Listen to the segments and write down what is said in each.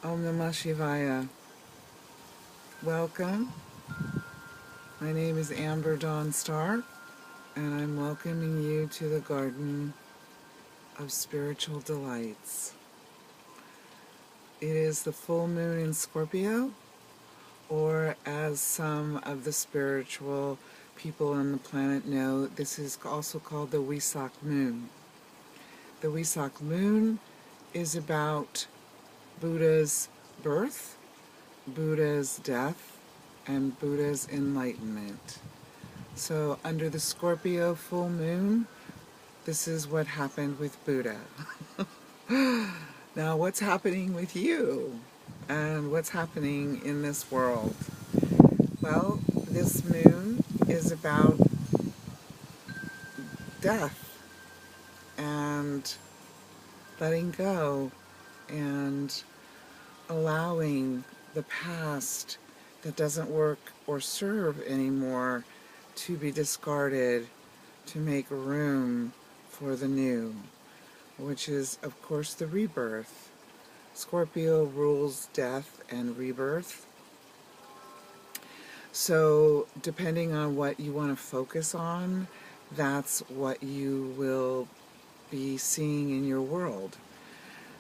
Om Namah Shivaya. Welcome. My name is Dawne, and I'm welcoming you to the Garden of Spiritual Delights. It is the full moon in Scorpio, or as some of the spiritual people on the planet know, this is also called the Wesak moon. The Wesak moon is about Buddha's birth, Buddha's death, and Buddha's enlightenment. So under the Scorpio full moon, this is what happened with Buddha. Now what's happening with you? And what's happening in this world? Well, this moon is about death and letting go and allowing the past that doesn't work or serve anymore to be discarded to make room for the new, which is, of course, the rebirth. Scorpio rules death and rebirth. So depending on what you want to focus on, that's what you will be seeing in your world.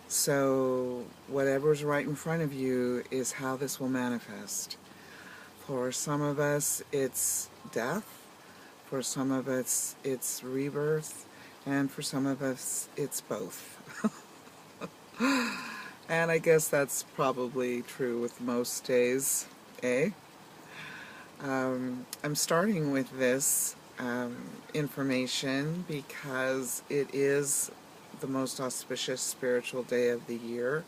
So whatever's right in front of you is how this will manifest. For some of us, it's death. For some of us, it's rebirth. And for some of us, it's both. And I guess that's probably true with most days, eh? I'm starting with this information because it is the most auspicious spiritual day of the year,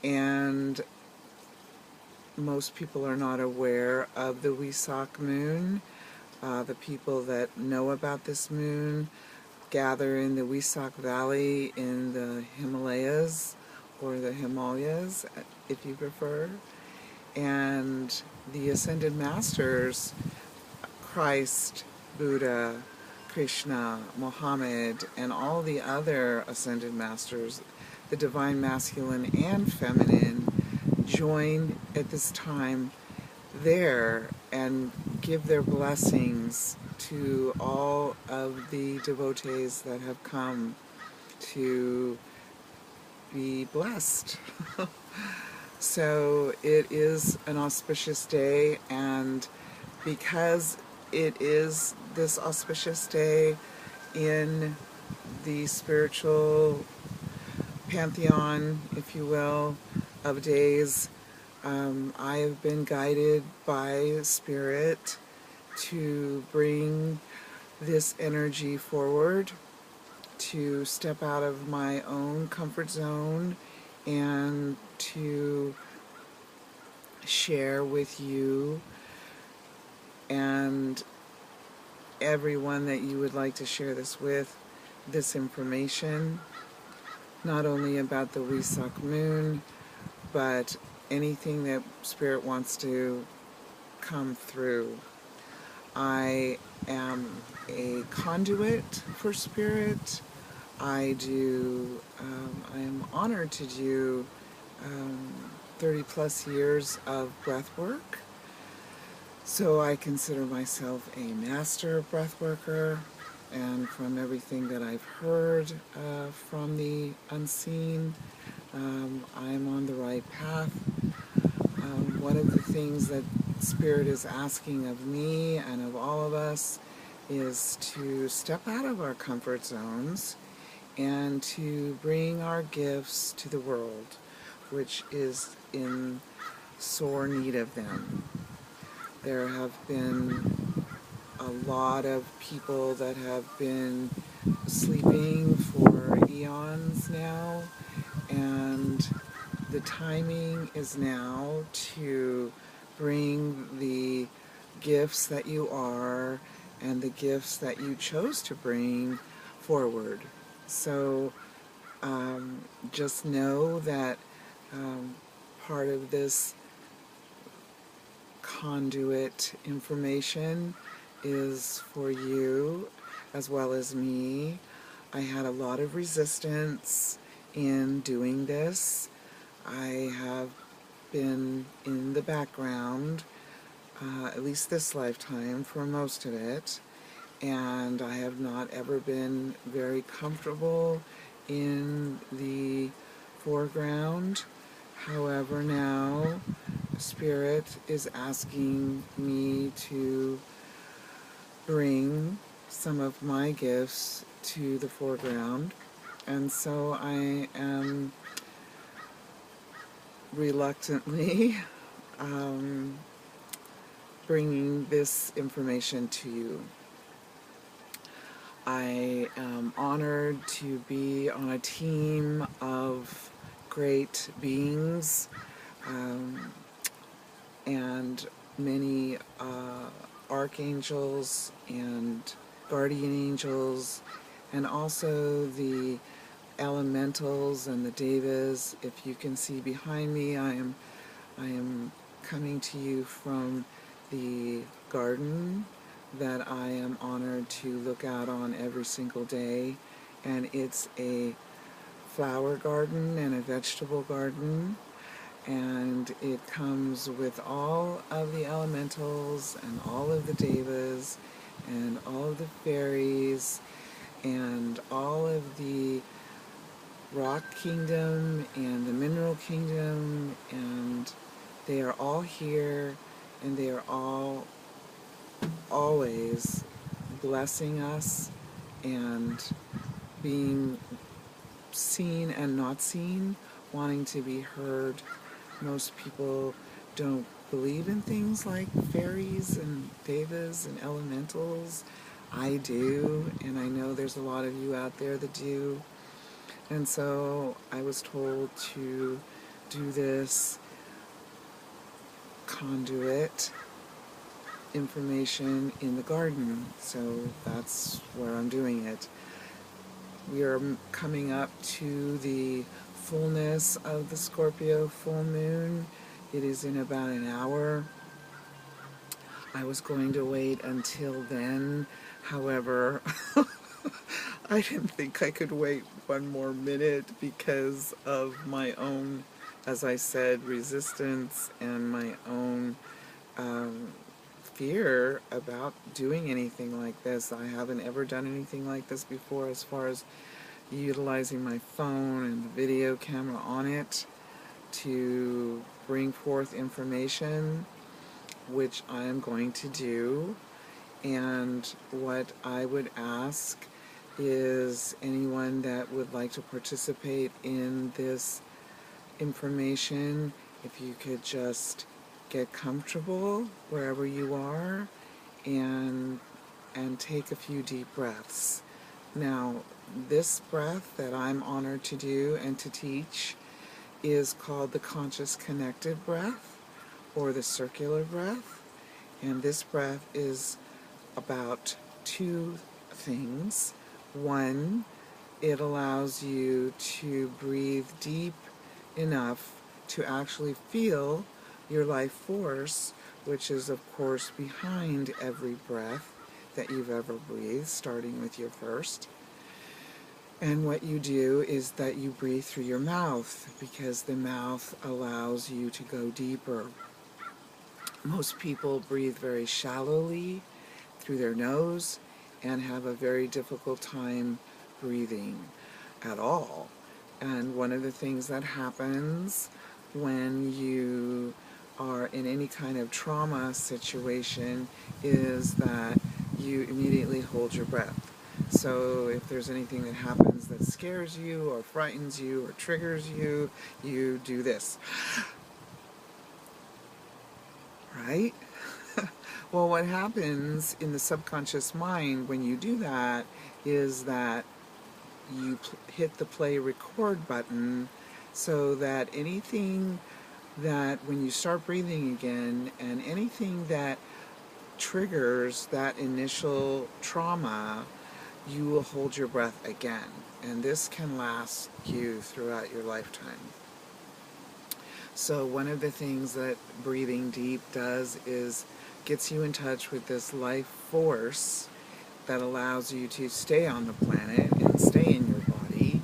and most people are not aware of the Wesak moon. The people that know about this moon gather in the Wesak Valley in the Himalayas, or the Himalayas, if you prefer, and the Ascended Masters, Christ, Buddha, Krishna, Muhammad, and all the other Ascended Masters, the Divine Masculine and Feminine, join at this time there and give their blessings to all of the devotees that have come to be blessed. So it is an auspicious day, and because it is this auspicious day in the spiritual pantheon, if you will, of days, I have been guided by Spirit to bring this energy forward, to step out of my own comfort zone and to share with you and everyone that you would like to share this with, this information, not only about the Wesak moon, but anything that Spirit wants to come through. I am a conduit for Spirit. I am honored to do 30 plus years of breath work. So I consider myself a master breath worker, and from everything that I've heard from the unseen, I'm on the right path. One of the things that Spirit is asking of me and of all of us is to step out of our comfort zones and to bring our gifts to the world, which is in sore need of them. There have been a lot of people that have been sleeping for eons now, and the timing is now to bring the gifts that you are and the gifts that you chose to bring forward. So just know that part of this conduit information is for you as well as me. I had a lot of resistance in doing this. I have been in the background, at least this lifetime, for most of it, and I have not ever been very comfortable in the foreground. However, now Spirit is asking me to bring some of my gifts to the foreground, and so I am reluctantly bringing this information to you. I am honored to be on a team of great beings, and many archangels and guardian angels, and also the elementals and the devas. If you can see behind me, I am coming to you from the garden that I am honored to look out on every single day, and it's a flower garden and a vegetable garden, and it comes with all of the elementals and all of the devas and all of the fairies and all of the rock kingdom and the mineral kingdom, and they are all here, and they are all always blessing us and being seen and not seen, wanting to be heard. Most people don't believe in things like fairies and devas and elementals. I do, and I know there's a lot of you out there that do. And so I was told to do this conduit information in the garden, so that's where I'm doing it. We are coming up to the fullness of the Scorpio full moon. It is in about an hour. I was going to wait until then, however, I didn't think I could wait one more minute because of my own, as I said, resistance and my own fear about doing anything like this. I haven't ever done anything like this before as far as utilizing my phone and the video camera on it to bring forth information, which I am going to do. And what I would ask is anyone that would like to participate in this information, if you could just get comfortable wherever you are and take a few deep breaths. Now, this breath that I'm honored to do and to teach is called the conscious connected breath, or the circular breath. And this breath is about two things. One, it allows you to breathe deep enough to actually feel your life force, which is of course behind every breath that you've ever breathed, starting with your first. And what you do is that you breathe through your mouth, because the mouth allows you to go deeper. Most people breathe very shallowly through their nose and have a very difficult time breathing at all. And one of the things that happens when you are in any kind of trauma situation is that you immediately hold your breath. So if there's anything that happens that scares you or frightens you or triggers you, you do this. Right? Well, what happens in the subconscious mind when you do that is that you hit the play record button, so that anything that, when you start breathing again, and anything that triggers that initial trauma, you will hold your breath again. And this can last you throughout your lifetime. So one of the things that breathing deep does is gets you in touch with this life force that allows you to stay on the planet and stay in your body.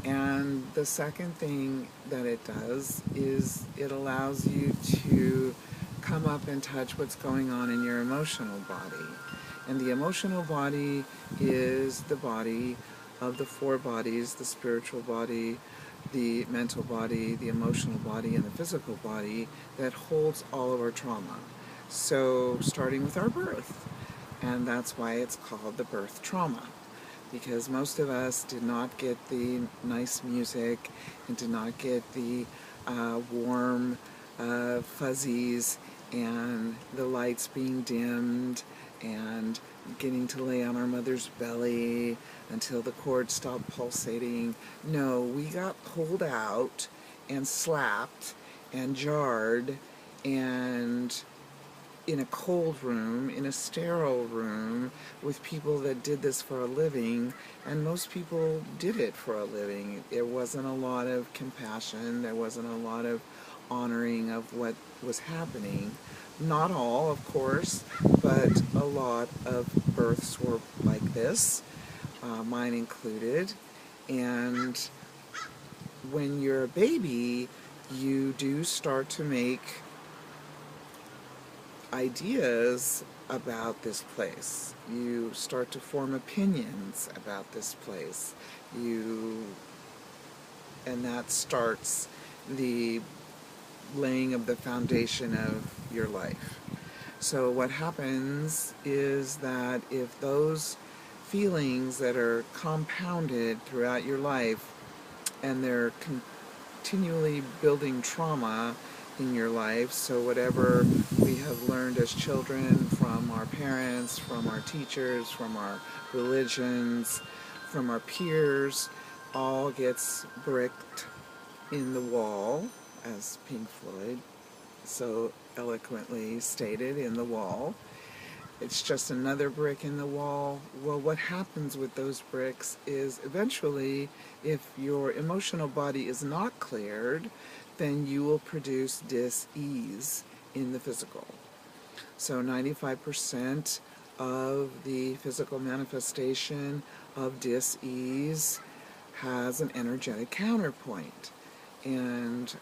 And the second thing that it does is it allows you to come up and touch what's going on in your emotional body. And the emotional body is the body of the four bodies: the spiritual body, the mental body, the emotional body, and the physical body that holds all of our trauma. So starting with our birth, and that's why it's called the birth trauma, because most of us did not get the nice music and did not get the warm fuzzies and the lights being dimmed and getting to lay on our mother's belly until the cord stopped pulsating. No, we got pulled out and slapped and jarred and in a cold room, in a sterile room, with people that did this for a living, and most people did it for a living. There wasn't a lot of compassion, there wasn't a lot of honoring of what was happening. Not all, of course, but a lot of births were like this, mine included. And when you're a baby, you do start to make ideas about this place. You start to form opinions about this place. And that starts the laying of the foundation of your life. So what happens is that if those feelings that are compounded throughout your life and they're continually building trauma in your life, so whatever we have learned as children from our parents, from our teachers, from our religions, from our peers, all gets bricked in the wall, as Pink Floyd so eloquently stated, in the wall. It's just another brick in the wall. Well, what happens with those bricks is eventually, if your emotional body is not cleared, then you will produce dis-ease in the physical. So 95% of the physical manifestation of dis-ease has an energetic counterpoint. And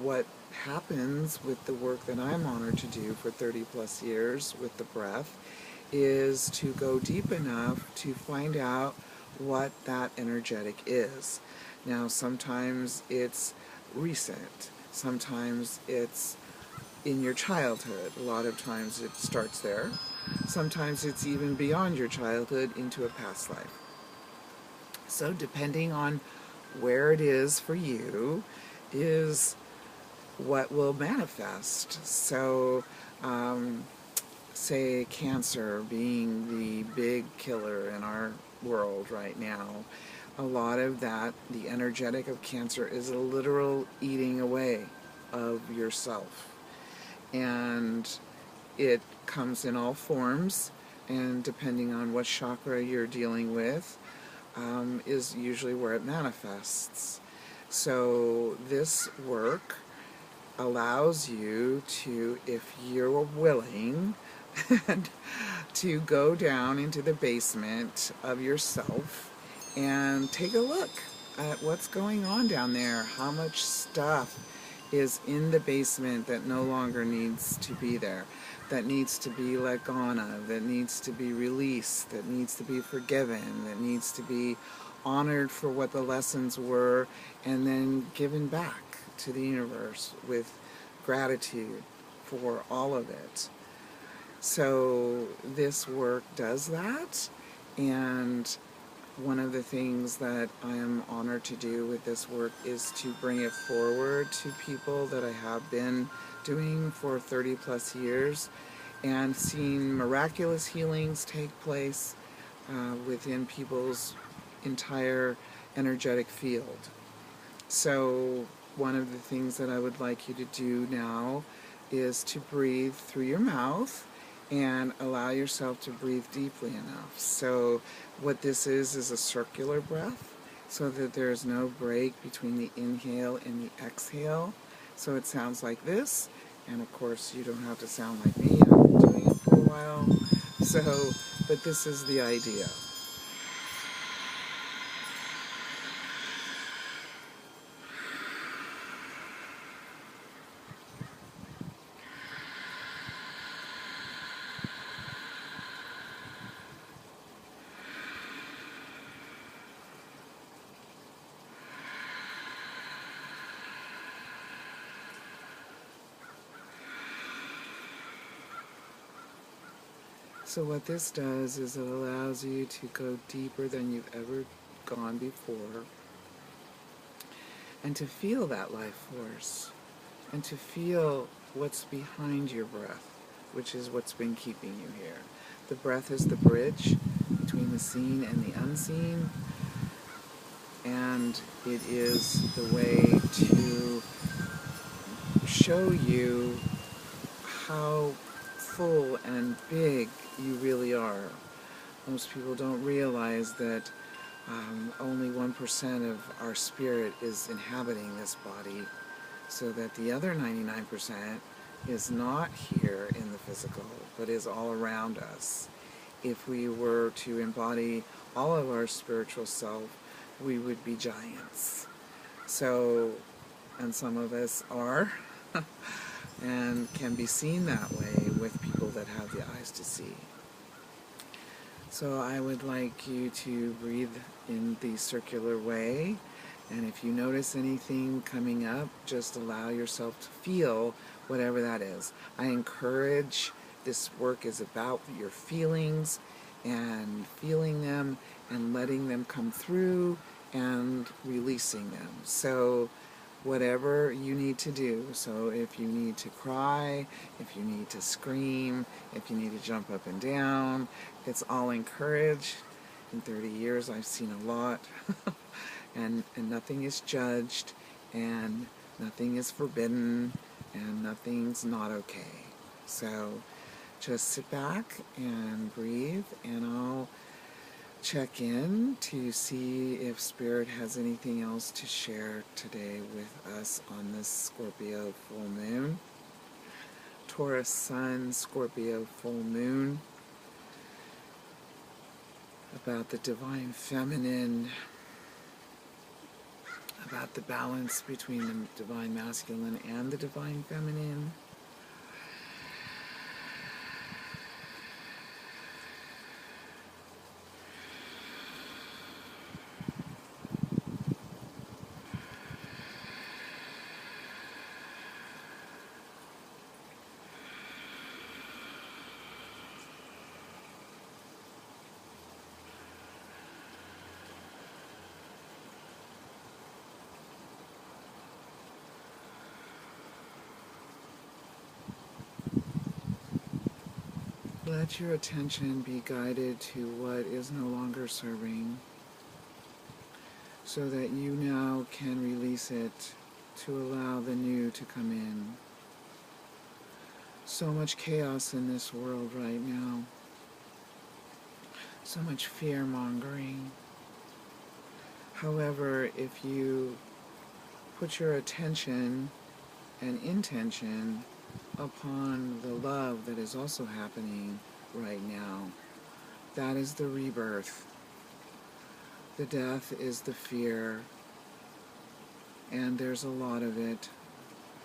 what happens with the work that I'm honored to do for 30 plus years with the breath is to go deep enough to find out what that energetic is. Now, sometimes it's recent, sometimes it's in your childhood, a lot of times it starts there, sometimes it's even beyond your childhood into a past life. So depending on where it is for you is what will manifest. So say cancer being the big killer in our world right now, a lot of that, the energetic of cancer, is a literal eating away of yourself. And it comes in all forms, and depending on what chakra you're dealing with, is usually where it manifests. So this work allows you to, if you're willing, to go down into the basement of yourself and take a look at what's going on down there. How much stuff is in the basement that no longer needs to be there, that needs to be let gone of, that needs to be released, that needs to be forgiven, that needs to be honored for what the lessons were, and then given back to the universe with gratitude for all of it. So this work does that, and one of the things that I am honored to do with this work is to bring it forward to people that I have been doing for 30 plus years and seen miraculous healings take place within people's entire energetic field. So one of the things that I would like you to do now is to breathe through your mouth and allow yourself to breathe deeply enough. So what this is a circular breath, so that there's no break between the inhale and the exhale. So it sounds like this, and of course you don't have to sound like me, I've been doing it for a while. So, but this is the idea. So what this does is it allows you to go deeper than you've ever gone before, and to feel that life force, and to feel what's behind your breath, which is what's been keeping you here. The breath is the bridge between the seen and the unseen, and it is the way to show you how full and big you really are. Most people don't realize that only 1% of our spirit is inhabiting this body, so that the other 99% is not here in the physical, but is all around us. If we were to embody all of our spiritual self, we would be giants. So, and some of us are, and can be seen that way with people that have the eyes to see. So I would like you to breathe in the circular way, and if you notice anything coming up, just allow yourself to feel whatever that is. I encourage, this work is about your feelings and feeling them and letting them come through and releasing them. So whatever you need to do. So if you need to cry, if you need to scream, if you need to jump up and down, it's all encouraged. In 30 years I've seen a lot. and nothing is judged, and nothing is forbidden, and nothing's not okay. So just sit back and breathe, and I'll check in to see if Spirit has anything else to share today with us on this Scorpio full moon. Taurus Sun, Scorpio full moon, about the divine feminine, about the balance between the divine masculine and the divine feminine. Let your attention be guided to what is no longer serving, so that you now can release it to allow the new to come in. So much chaos in this world right now. So much fear-mongering. However, if you put your attention and intention upon the love that is also happening right now, that is the rebirth. The death is the fear, and there's a lot of it,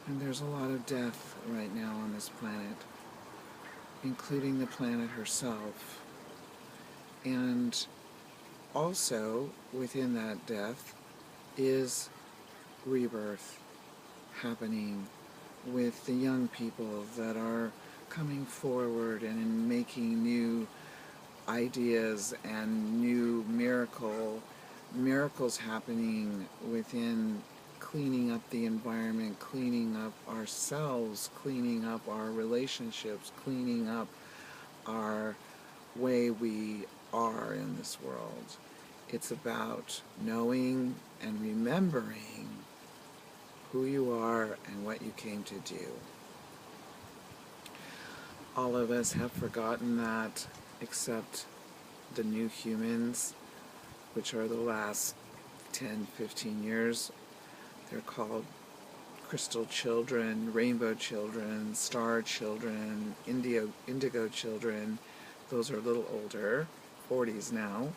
and there's a lot of death right now on this planet, including the planet herself. And also within that death is rebirth happening with the young people that are coming forward and making new ideas and new miracles happening within cleaning up the environment, cleaning up ourselves, cleaning up our relationships, cleaning up our way we are in this world. It's about knowing and remembering who you are and what you came to do. All of us have forgotten that, except the new humans, which are the last 10, 15 years. They're called crystal children, rainbow children, star children, indigo children. Those are a little older, 40s now.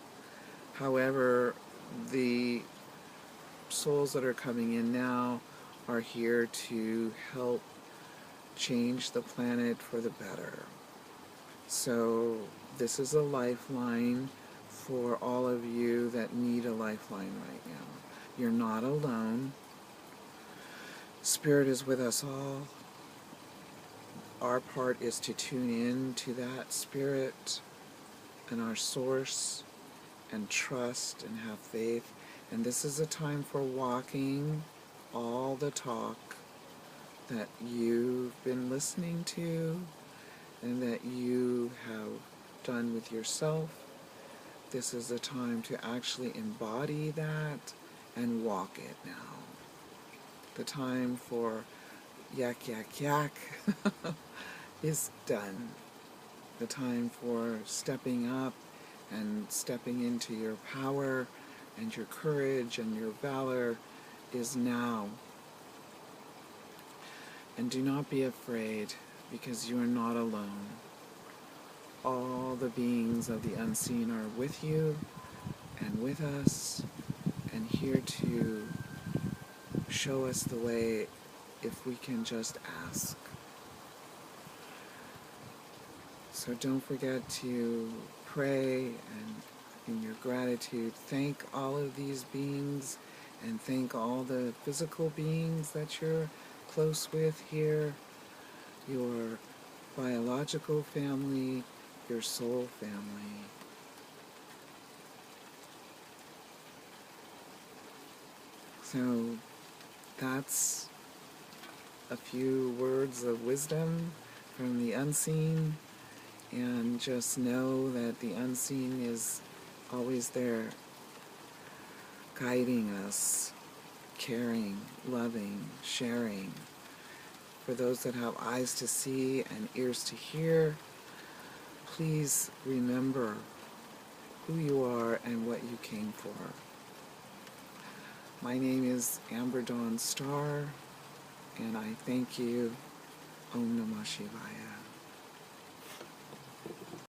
However, the souls that are coming in now are here to help change the planet for the better. So this is a lifeline for all of you that need a lifeline right now. You're not alone. Spirit is with us all. Our part is to tune in to that spirit and our source and trust and have faith. And this is a time for walking all the talk that you've been listening to and that you have done with yourself. This is a time to actually embody that and walk it now. The time for yak, yak, yak is done. The time for stepping up and stepping into your power and your courage and your valor is now. And do not be afraid, because you are not alone. All the beings of the unseen are with you and with us and here to show us the way if we can just ask. So don't forget to pray and in your gratitude thank all of these beings and thank all the physical beings that you're close with here, your biological family, your soul family. So that's a few words of wisdom from the unseen, and just know that the unseen is always there, guiding us, caring, loving, sharing. For those that have eyes to see and ears to hear, please remember who you are and what you came for. My name is Dawne, and I thank you. Om Namah Shivaya.